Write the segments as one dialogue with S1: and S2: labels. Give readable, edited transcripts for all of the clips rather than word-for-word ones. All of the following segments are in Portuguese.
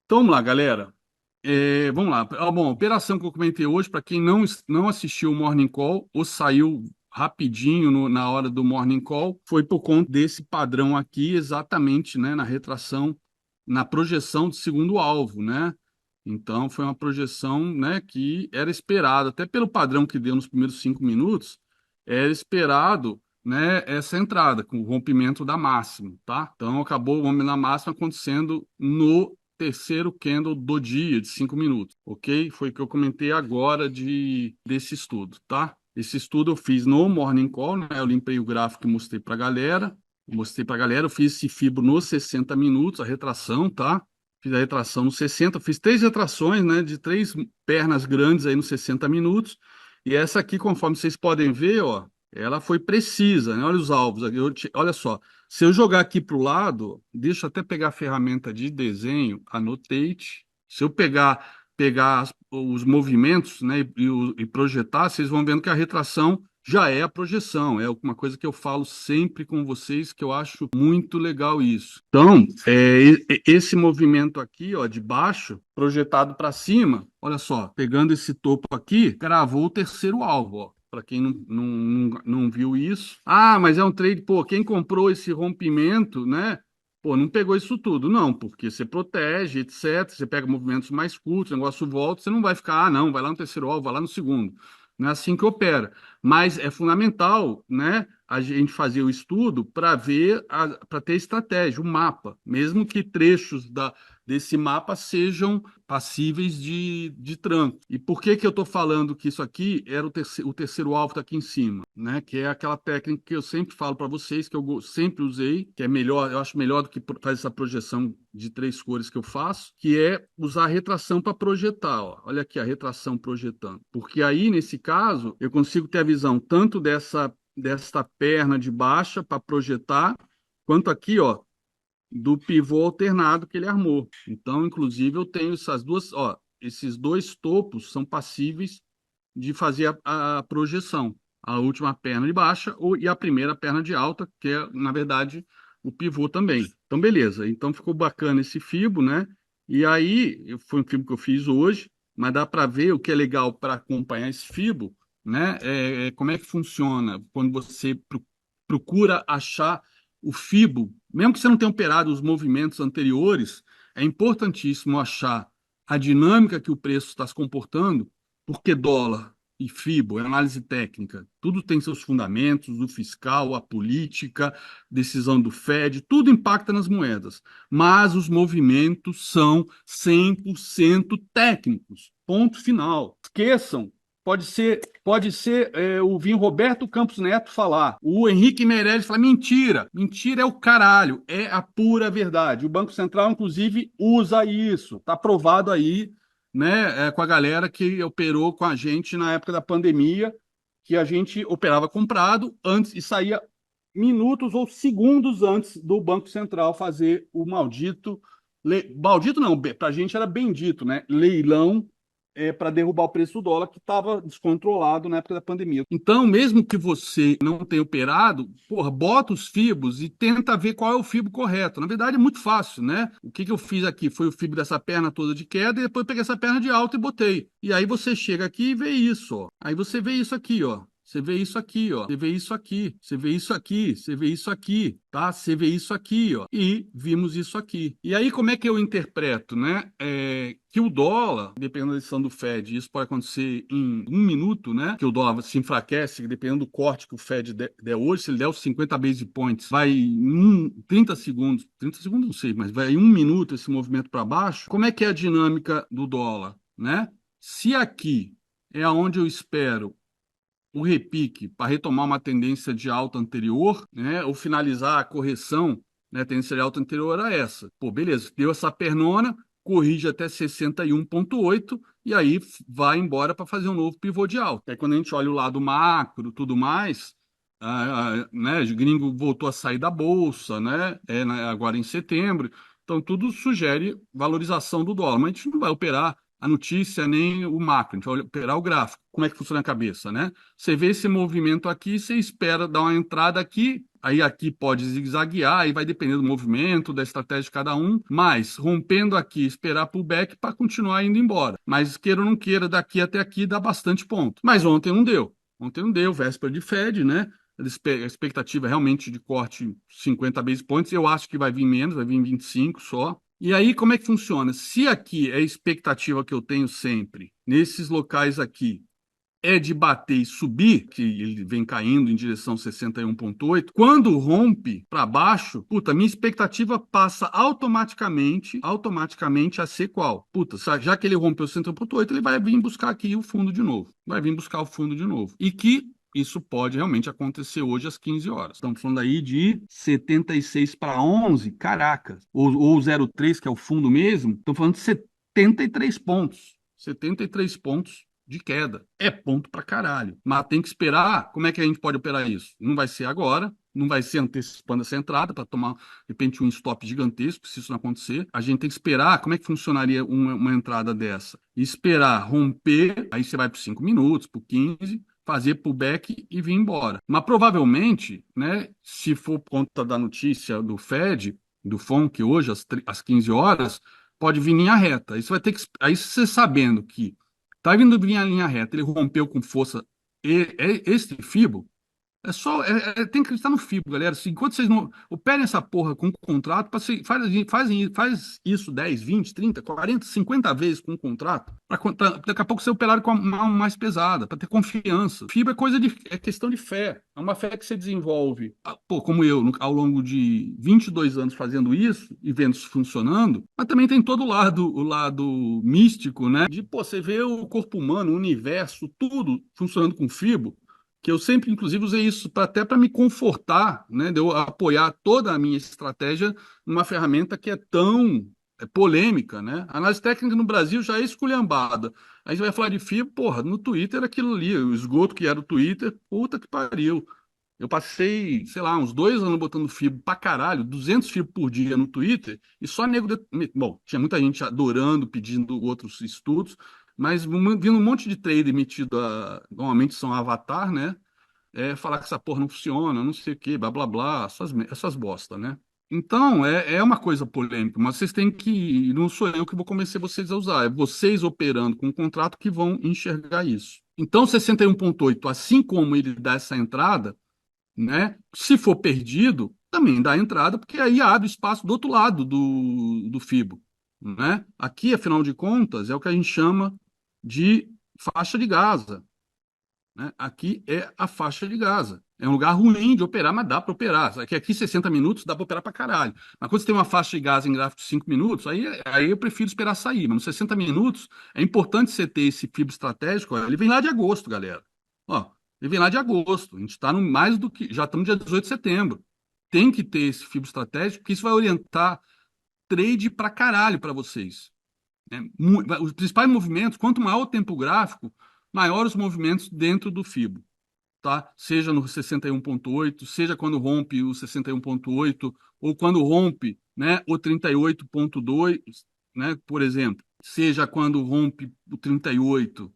S1: Então, vamos lá, galera. Vamos lá. Bom, a operação que eu comentei hoje, para quem não assistiu o Morning Call ou saiu rapidinho na hora do Morning Call, foi por conta desse padrão aqui, exatamente, né, na retração, na projeção do segundo alvo, né? Então, foi uma projeção, né, que era esperado, até pelo padrão que deu nos primeiros 5 minutos, era esperado, né, essa entrada, com o rompimento da máxima, tá? Então, acabou o rompimento da máxima acontecendo no terceiro candle do dia, de 5 minutos, ok? Foi o que eu comentei agora desse estudo, tá? Esse estudo eu fiz no Morning Call, né? Eu limpei o gráfico e mostrei para a galera. Eu fiz esse fibro nos 60 minutos, a retração, tá? Fiz a retração nos 60, fiz três retrações, né? De três pernas grandes aí nos 60 minutos. E essa aqui, conforme vocês podem ver, ó, ela foi precisa, né? Olha os alvos aqui. Olha só, se eu jogar aqui para o lado, deixa eu até pegar a ferramenta de desenho, Annotate. Se eu pegar os movimentos, né, e projetar, vocês vão vendo que a retração já é a projeção. É uma coisa que eu falo sempre com vocês, que eu acho muito legal isso. Então, esse movimento aqui, ó, de baixo, projetado para cima, olha só, pegando esse topo aqui, gravou o terceiro alvo, ó. Para quem não viu isso. Ah, mas é um trade, pô, quem comprou esse rompimento, né? Pô, não pegou isso tudo, não, porque você protege, etc. Você pega movimentos mais curtos, o negócio volta, você não vai ficar, ah, não, vai lá no terceiro alvo, vai lá no segundo. Não é assim que opera. Mas é fundamental, né, a gente fazer o estudo para ver, para ter estratégia, o mapa, mesmo que trechos desse mapa sejam passíveis de tranco. E por que que eu estou falando que isso aqui era o terceiro alvo está aqui em cima, né? Que é aquela técnica que eu sempre falo para vocês, que eu sempre usei, que é melhor, eu acho melhor do que fazer essa projeção de três cores que eu faço, que é usar a retração para projetar. Ó. Olha aqui a retração projetando. Porque aí, nesse caso, eu consigo ter a visão tanto desta perna de baixa para projetar, quanto aqui, ó, do pivô alternado que ele armou. Então, inclusive, eu tenho essas duas, ó, esses dois topos são passíveis de fazer a projeção. A última perna de baixa e a primeira perna de alta, que é, na verdade, o pivô também. Então, beleza. Então, ficou bacana esse fibo, né? E aí, foi um fibo que eu fiz hoje, mas dá para ver o que é legal para acompanhar esse fibo, né? Como é que funciona quando você procura achar o fibo, mesmo que você não tenha operado os movimentos anteriores, é importantíssimo achar a dinâmica que o preço está se comportando, porque dólar e FIBO, é análise técnica, tudo tem seus fundamentos, o fiscal, a política, decisão do Fed, tudo impacta nas moedas, mas os movimentos são 100% técnicos, ponto final. Esqueçam. Pode ser o Vim Roberto Campos Neto falar. O Henrique Meirelles falar mentira. Mentira é o caralho. É a pura verdade. O Banco Central, inclusive, usa isso. Está provado aí, né, com a galera que operou com a gente na época da pandemia, que a gente operava comprado antes e saía minutos ou segundos antes do Banco Central fazer o maldito. Maldito não, para a gente era bendito, né? Leilão para derrubar o preço do dólar, que estava descontrolado na época da pandemia. Então, mesmo que você não tenha operado, porra, bota os fibos e tenta ver qual é o fibo correto. Na verdade, é muito fácil, né? O que eu fiz aqui foi o fibo dessa perna toda de queda e depois peguei essa perna de alta e botei. E aí você chega aqui e vê isso, ó. Aí você vê isso aqui, ó. Você vê isso aqui, ó. Você vê isso aqui. Você vê isso aqui. Você vê isso aqui, tá? Você vê isso aqui, ó. E vimos isso aqui. E aí, como é que eu interpreto, né? Que o dólar, dependendo da decisão do Fed, isso pode acontecer em 1 minuto, né? Que o dólar se enfraquece, dependendo do corte que o Fed der hoje, se ele der os 50 base points, vai em 30 segundos não sei, mas vai em 1 minuto esse movimento para baixo. Como é que é a dinâmica do dólar, né? Se aqui é onde eu espero o repique para retomar uma tendência de alta anterior, né, ou finalizar a correção, né, a tendência de alta anterior era essa. Pô, beleza, deu essa pernona, corrige até 61,8 e aí vai embora para fazer um novo pivô de alta. Aí quando a gente olha o lado macro, tudo mais, né, o gringo voltou a sair da bolsa, né, agora em setembro, então tudo sugere valorização do dólar, mas a gente não vai operar a notícia nem o macro, a gente vai operar o gráfico. Como é que funciona a cabeça, né? Você vê esse movimento aqui, você espera dar uma entrada aqui, Aí aqui pode zigue-zaguear, aí vai depender do movimento, da estratégia de cada um, mas rompendo aqui, esperar pullback para continuar indo embora. Mas queira ou não queira, daqui até aqui dá bastante ponto. Mas ontem não deu. Ontem não deu, véspera de Fed, né? A expectativa é realmente de corte 50 base points. Eu acho que vai vir menos, vai vir 25 só. E aí, como é que funciona? Se aqui é a expectativa que eu tenho sempre, nesses locais aqui, é de bater e subir, que ele vem caindo em direção 61,8, quando rompe para baixo, puta, minha expectativa passa automaticamente a ser qual? Puta, já que ele rompeu 61,8, ele vai vir buscar aqui o fundo de novo. Vai vir buscar o fundo de novo. E que isso pode realmente acontecer hoje às 15 horas. Estamos falando aí de 76 para 11, caraca. Ou 0,3, que é o fundo mesmo, estamos falando de 73 pontos. 73 pontos de queda. É ponto pra caralho. Mas tem que esperar. Como é que a gente pode operar isso? Não vai ser agora, não vai ser antecipando essa entrada para tomar, de repente, um stop gigantesco, se isso não acontecer. A gente tem que esperar. Como é que funcionaria uma entrada dessa? Esperar romper, aí você vai por 5 minutos, por 15, fazer pullback e vir embora. Mas provavelmente, né, se for por conta da notícia do Fed, do FONC, hoje, às 15 horas, pode vir em linha reta. Aí você vai ter que. Aí você sabendo que tá vindo em linha reta, ele rompeu com força esse Fibo, tem que acreditar no FIBO, galera. Se, enquanto vocês não operem essa porra com contrato, faz isso 10, 20, 30, 40, 50 vezes com o contrato, para daqui a pouco ser operado com a mão mais pesada, para ter confiança. FIBO é questão de fé. É uma fé que você desenvolve, pô, como eu, ao longo de 22 anos fazendo isso e vendo isso funcionando, mas também tem todo o lado místico, né? De, pô, você vê o corpo humano, o universo, tudo funcionando com FIBO, que eu sempre, inclusive, usei isso até para me confortar, né, de eu apoiar toda a minha estratégia numa ferramenta que é tão polêmica, né? A análise técnica no Brasil já é esculhambada. Aí você vai falar de FIBO, porra, no Twitter aquilo ali, o esgoto que era o Twitter, puta que pariu. Eu passei, sei lá, uns 2 anos botando FIBO pra caralho, 200 FIBO por dia no Twitter, e só nego. Bom, tinha muita gente adorando, pedindo outros estudos, mas vindo um monte de trader metido normalmente são avatar, né? Falar que essa porra não funciona, não sei o quê, blá blá blá, essas bosta, né? Então, é uma coisa polêmica, mas vocês têm que. Não sou eu que vou convencer vocês a usar, é vocês operando com o contrato que vão enxergar isso. Então, 61,8, assim como ele dá essa entrada, né? Se for perdido, também dá entrada, porque aí abre espaço do outro lado do FIBO, né? Aqui, afinal de contas, é o que a gente chama de faixa de Gaza, né? Aqui é a faixa de Gaza. É um lugar ruim de operar, mas dá para operar. Aqui 60 minutos dá para operar para caralho. Mas quando você tem uma faixa de Gaza em gráfico de 5 minutos, aí eu prefiro esperar sair. Mas nos 60 minutos é importante você ter esse fibro estratégico. Ó, ele vem lá de agosto, galera. Ó, ele vem lá de agosto. A gente está no mais do que. Já estamos no dia 18 de setembro. Tem que ter esse fibro estratégico, porque isso vai orientar trade para caralho para vocês, né? Os principais movimentos, quanto maior o tempo gráfico, maior os movimentos dentro do FIBO, tá? Seja no 61,8, seja quando rompe o 61,8, ou quando rompe, né, o 38,2, né, por exemplo. Seja quando rompe o 38,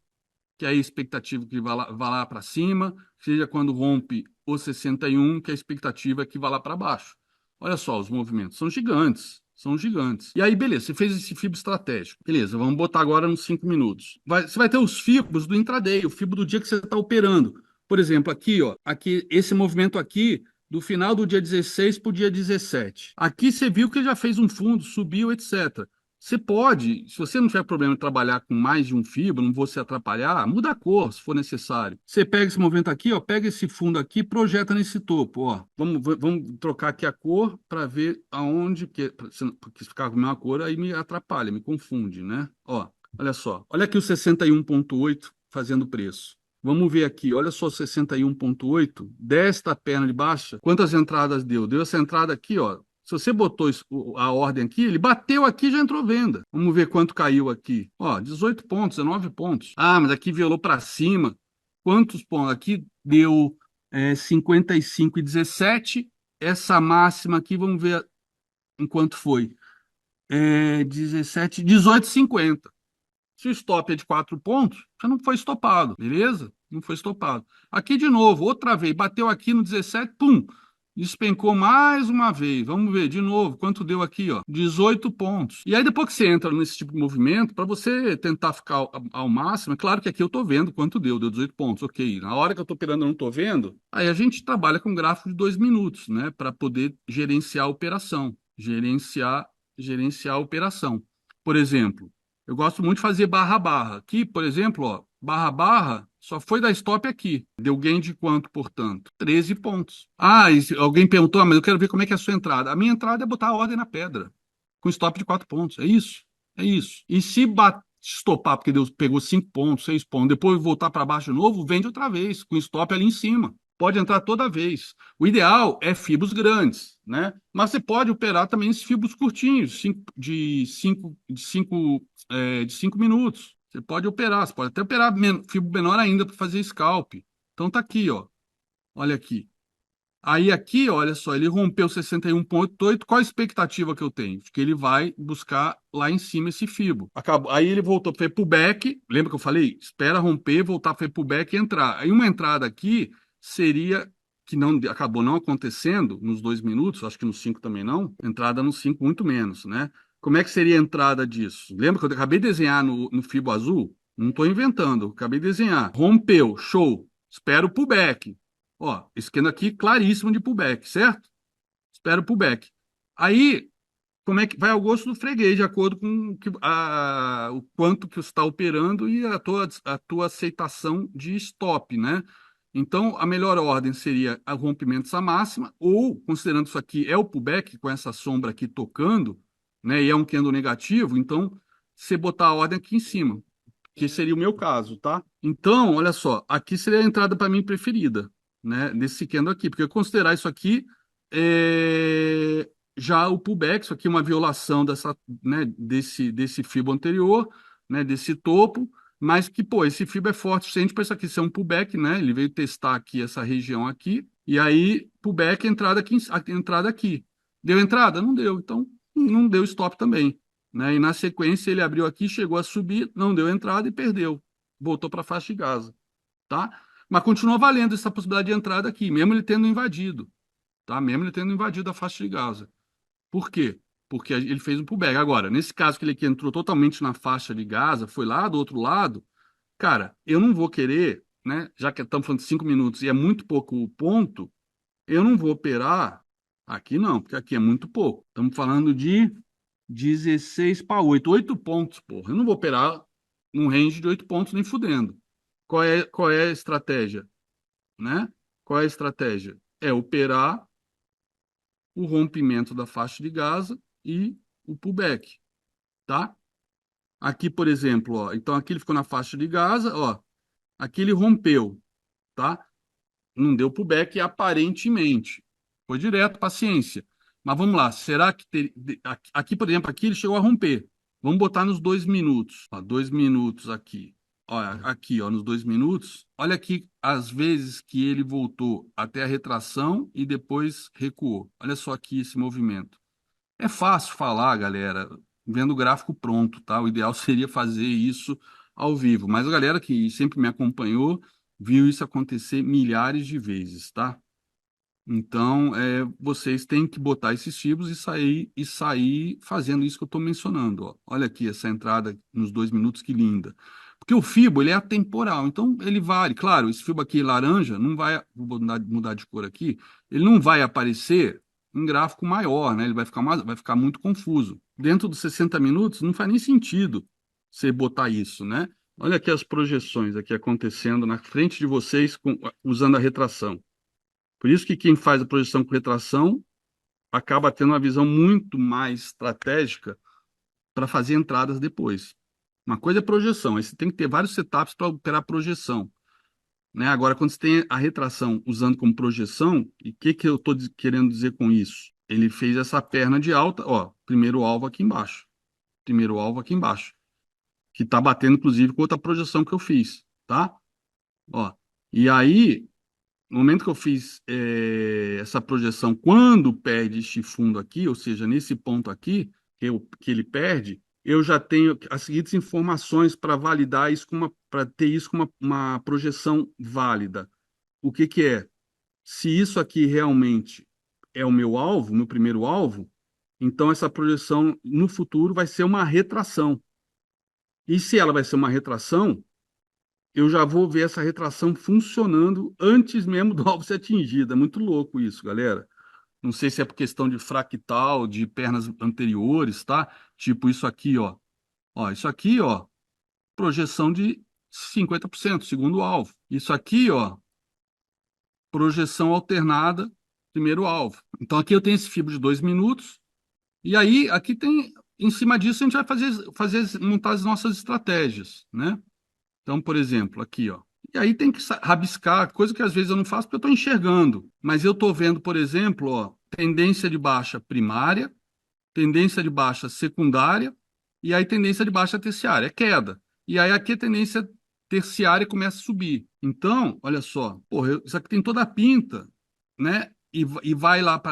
S1: que é a expectativa que vá lá para cima, seja quando rompe o 61, que é a expectativa que vá lá para baixo. Olha só, os movimentos são gigantes. São gigantes. E aí, beleza, você fez esse FIBO estratégico. Beleza, vamos botar agora nos 5 minutos. Você vai ter os FIBOs do intraday, o FIBO do dia que você está operando. Por exemplo, aqui, ó, aqui, esse movimento aqui, do final do dia 16 para o dia 17. Aqui você viu que ele já fez um fundo, subiu, etc. Você pode, se você não tiver problema em trabalhar com mais de um fibra, não vou se atrapalhar, muda a cor, se for necessário. Você pega esse movimento aqui, ó, pega esse fundo aqui, projeta nesse topo, ó. Vamos trocar aqui a cor para ver aonde, porque se ficar com a mesma cor, aí me atrapalha, me confunde, né? Ó, olha só. Olha aqui o 61,8 fazendo preço. Vamos ver aqui, olha só 61,8 desta perna de baixa, quantas entradas deu? Deu essa entrada aqui, ó. Se você botou a ordem aqui, ele bateu aqui e já entrou venda. Vamos ver quanto caiu aqui. Ó, 18 pontos, 19 pontos. Ah, mas aqui violou para cima. Quantos pontos? Aqui deu 55,17. Essa máxima aqui, vamos ver em quanto foi. 17, 18,50. Se o stop é de 4 pontos, já não foi estopado, beleza? Não foi estopado. Aqui de novo, outra vez, bateu aqui no 17, pum. Despencou mais uma vez. Vamos ver de novo quanto deu aqui, ó. 18 pontos. E aí, depois que você entra nesse tipo de movimento, para você tentar ficar ao máximo, é claro que aqui eu estou vendo quanto deu 18 pontos, ok. Na hora que eu estou operando, eu não estou vendo. Aí a gente trabalha com gráfico de 2 minutos, né? Para poder gerenciar a operação. Gerenciar a operação. Por exemplo, eu gosto muito de fazer barra-barra. Aqui, por exemplo, ó, barra-barra só foi dar stop aqui. Deu gain de quanto, portanto? 13 pontos. Ah, e alguém perguntou, mas eu quero ver como é que é a sua entrada. A minha entrada é botar a ordem na pedra, com stop de 4 pontos. É isso. É isso. E se estopar, porque Deus pegou 5 pontos, 6 pontos, depois voltar para baixo de novo, vende outra vez, com stop ali em cima. Pode entrar toda vez. O ideal é fibos grandes, né? Mas você pode operar também esses fibos curtinhos, de 5 minutos. Você pode operar, você pode até operar fibra menor ainda para fazer scalp. Então tá aqui, ó. Olha aqui. Aí aqui, olha só, ele rompeu 61,8. Qual a expectativa que eu tenho? Que ele vai buscar lá em cima esse fibo. Acabou. Aí ele voltou para pullback. Lembra que eu falei? Espera romper, voltar para pullback e entrar. Aí uma entrada aqui seria que não acabou não acontecendo nos 2 minutos, acho que nos 5 também não. Entrada nos 5 muito menos, né? Como é que seria a entrada disso? Lembra que eu acabei de desenhar no fibo azul? Não estou inventando, acabei de desenhar. Rompeu, show. Espero o pullback. Ó, esquema aqui claríssimo de pullback, certo? Espero o pullback. Aí, como é que vai ao gosto do freguês, de acordo com o quanto que você está operando e a tua aceitação de stop, né? Então, a melhor ordem seria a rompimento dessa máxima, ou, considerando isso aqui é o pullback, com essa sombra aqui tocando, né? E é um candle negativo, então, você botar a ordem aqui em cima, que seria o meu caso, tá? Então, olha só, aqui seria a entrada para mim preferida, né? Nesse candle aqui, porque eu considerar isso aqui é, já o pullback, isso aqui é uma violação desse fibo anterior, né? Desse topo, mas que, pô, esse fibo é forte o suficiente para isso aqui ser um pullback, né? Ele veio testar aqui essa região aqui, e aí pullback, entrada aqui, entrada aqui. Deu entrada? Não deu, então não deu stop também, né? E na sequência ele abriu aqui, chegou a subir, não deu entrada e perdeu. Voltou para a faixa de Gaza, tá? Mas continua valendo essa possibilidade de entrada aqui, mesmo ele tendo invadido, tá? Mesmo ele tendo invadido a faixa de Gaza. Por quê? Porque ele fez um pullback. Agora, nesse caso que ele aqui entrou totalmente na faixa de Gaza, foi lá do outro lado, cara, eu não vou querer, né? Já que estamos falando de 5 minutos e é muito pouco o ponto, eu não vou operar aqui não, porque aqui é muito pouco. Estamos falando de 16 para 8, 8 pontos, porra. Eu não vou operar num range de 8 pontos nem fudendo. Qual é a estratégia, né? Qual é a estratégia? É operar o rompimento da faixa de Gaza e o pullback, tá? Aqui, por exemplo, ó, então aqui ele ficou na faixa de Gaza, ó, aqui ele rompeu, tá? Não deu pullback aparentemente. Foi direto, paciência. Mas vamos lá, será que aqui, por exemplo, aqui ele chegou a romper. Vamos botar nos 2 minutos. Ó, 2 minutos aqui. Olha, aqui, ó, nos 2 minutos. Olha aqui as vezes que ele voltou até a retração e depois recuou. Olha só aqui esse movimento. É fácil falar, galera, vendo o gráfico pronto, tá? O ideal seria fazer isso ao vivo, mas a galera que sempre me acompanhou viu isso acontecer milhares de vezes, tá? Então, vocês têm que botar esses fibros e sair fazendo isso que eu estou mencionando, ó. Olha aqui essa entrada nos 2 minutos, que linda. Porque o fibo, ele é atemporal, então ele vale. Claro, esse fibo aqui laranja não vai, vou mudar de cor aqui, ele não vai aparecer em gráfico maior, né? Ele vai ficar muito confuso. Dentro dos 60 minutos, não faz nem sentido você botar isso, né? Olha aqui as projeções aqui acontecendo na frente de vocês usando a retração. Por isso que quem faz a projeção com retração acaba tendo uma visão muito mais estratégica para fazer entradas depois. Uma coisa é projeção, aí você tem que ter vários setups para operar projeção, né? Agora, quando você tem a retração usando como projeção, e o que eu estou querendo dizer com isso? Ele fez essa perna de alta, ó, primeiro alvo aqui embaixo, que está batendo inclusive com outra projeção que eu fiz, tá? Ó, e aí no momento que eu fiz essa projeção, quando perde este fundo aqui, ou seja, nesse ponto aqui, que ele perde, eu já tenho as seguintes informações para validar isso para ter isso com uma projeção válida. O que que é? Se isso aqui realmente é o meu alvo, meu primeiro alvo, então essa projeção no futuro vai ser uma retração. E se ela vai ser uma retração, eu já vou ver essa retração funcionando antes mesmo do alvo ser atingido. É muito louco isso, galera. Não sei se é por questão de fractal, de pernas anteriores, tá? Tipo isso aqui, ó. Ó, isso aqui, ó, projeção de 50%, segundo alvo. Isso aqui, ó, projeção alternada, primeiro alvo. Então aqui eu tenho esse fibro de 2 minutos, e aí aqui tem, em cima disso, a gente vai montar as nossas estratégias, né? Então, por exemplo, aqui, ó. E aí tem que rabiscar, coisa que às vezes eu não faço porque eu estou enxergando. Mas eu estou vendo, por exemplo, ó, tendência de baixa primária, tendência de baixa secundária e aí tendência de baixa terciária, é queda. E aí aqui a tendência terciária começa a subir. Então, olha só, porra, isso aqui tem toda a pinta, né? E vai lá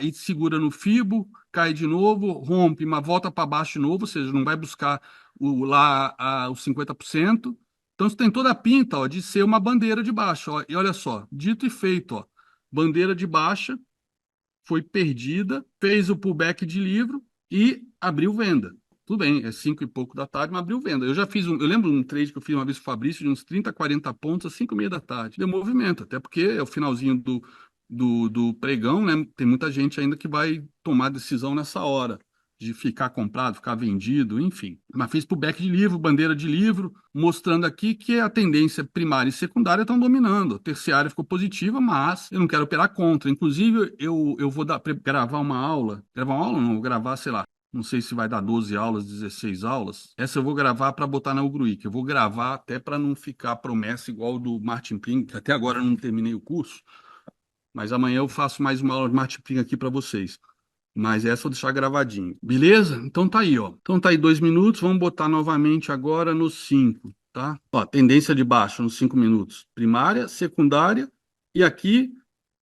S1: e segura no fibo, cai de novo, rompe, mas volta para baixo de novo, ou seja, não vai buscar os 50%. Então, isso tem toda a pinta, ó, de ser uma bandeira de baixa, ó. E olha só, dito e feito, ó, bandeira de baixa foi perdida, fez o pullback de livro e abriu venda. Tudo bem, é 5 e pouco da tarde, mas abriu venda. Eu já fiz eu lembro um trade que eu fiz uma vez com o Fabrício de uns 30, 40 pontos às 5 e meia da tarde. Deu movimento, até porque é o finalzinho do pregão, né? Tem muita gente ainda que vai tomar decisão nessa hora de ficar comprado, ficar vendido, enfim. Mas fez pullback de livro, bandeira de livro, mostrando aqui que a tendência primária e secundária estão dominando. A terciária ficou positiva, mas eu não quero operar contra. Inclusive, eu vou gravar uma aula. Gravar uma aula? Não, vou gravar, sei lá. Não sei se vai dar 12 aulas, 16 aulas. Essa eu vou gravar para botar na Ugruik. Eu vou gravar até para não ficar promessa igual do Martin Pring, que até agora eu não terminei o curso. Mas amanhã eu faço mais uma aula de Martin Pring aqui para vocês. Mas essa eu vou deixar gravadinho. Beleza? Então tá aí, ó. Então tá aí 2 minutos. Vamos botar novamente agora nos 5, tá? Ó, tendência de baixa nos 5 minutos. Primária, secundária. E aqui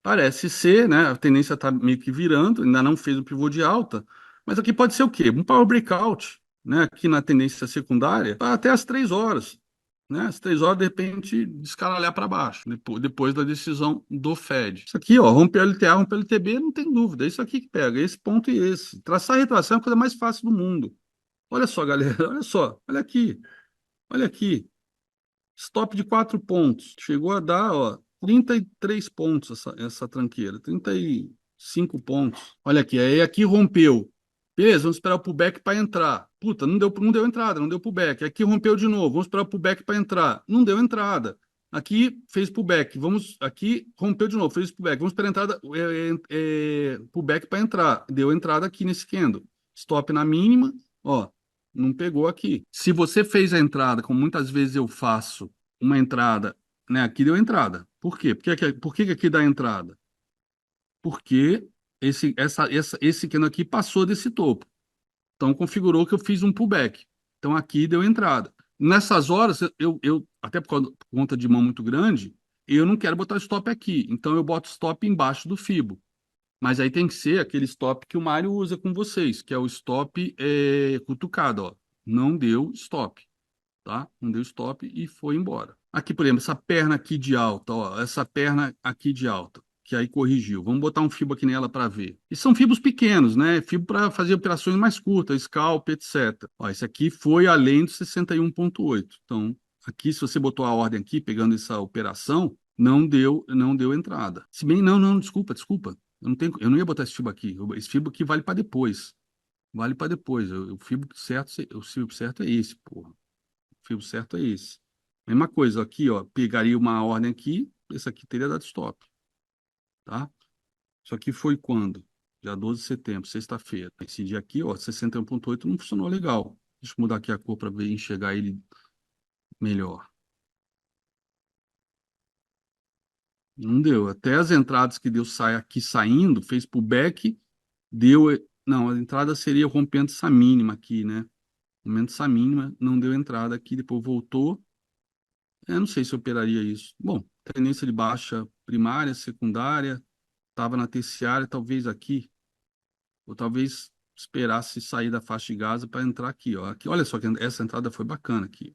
S1: parece ser, né? A tendência tá meio que virando. Ainda não fez o pivô de alta. Mas aqui pode ser o quê? Um power breakout, né? Aqui na tendência secundária, até as 3 horas, né? Às 3 horas, de repente, descaralhar para baixo, depois da decisão do Fed. Isso aqui, ó, romper LTA, romper LTB, não tem dúvida. É isso aqui que pega, esse ponto e esse. Traçar a retração é a coisa mais fácil do mundo. Olha só, galera, olha só, olha aqui, olha aqui. Stop de 4 pontos. Chegou a dar, ó, 33 pontos essa tranqueira, 35 pontos. Olha aqui, aí aqui rompeu. Beleza, vamos esperar o pullback para entrar. Puta, não deu entrada, não deu pullback. Aqui rompeu de novo, vamos esperar o pullback para entrar. Não deu entrada. Aqui fez pullback, aqui rompeu de novo, fez pullback. Vamos esperar a entrada, pullback para entrar. Deu entrada aqui nesse candle. Stop na mínima, ó, não pegou aqui. Se você fez a entrada, como muitas vezes eu faço, uma entrada, né? Aqui deu entrada. Por quê? Por que que aqui dá entrada? Porque esse candle aqui passou desse topo. Então configurou que eu fiz um pullback. Então aqui deu entrada. Nessas horas, até por conta de mão muito grande, eu não quero botar stop aqui. Então eu boto stop embaixo do Fibo. Mas aí tem que ser aquele stop que o Mário usa com vocês, que é o stop cutucado, ó. Não deu stop, tá? Não deu stop e foi embora. Aqui, por exemplo, essa perna aqui de alta, ó, essa perna aqui de alta, que aí corrigiu. Vamos botar um fibo aqui nela para ver. E são fibos pequenos, né? Fibo para fazer operações mais curtas, scalp, etc. Ó, esse aqui foi além do 61,8. Então, aqui, se você botou a ordem aqui, pegando essa operação, não deu entrada. Se bem, não, desculpa. Eu não ia botar esse fibo aqui. Esse fibo aqui vale para depois. Vale para depois. O fibo certo é esse, porra. O fibo certo é esse. Mesma coisa, aqui, ó, pegaria uma ordem aqui, esse aqui teria dado stop, tá? Isso aqui foi quando? Dia 12 de setembro, sexta-feira. Esse dia aqui, ó, 61,8 não funcionou legal. Deixa eu mudar aqui a cor para ver enxergar ele melhor. Não deu. Até as entradas que deu aqui saindo, fez pullback, deu. Não, a entrada seria rompendo essa mínima aqui, né? Rompendo essa mínima, não deu entrada aqui, depois voltou. Eu não sei se eu operaria isso. Bom, tendência de baixa primária, secundária, estava na terciária, talvez aqui, ou talvez esperasse sair da faixa de Gaza para entrar aqui, ó. Aqui, olha só que essa entrada foi bacana aqui.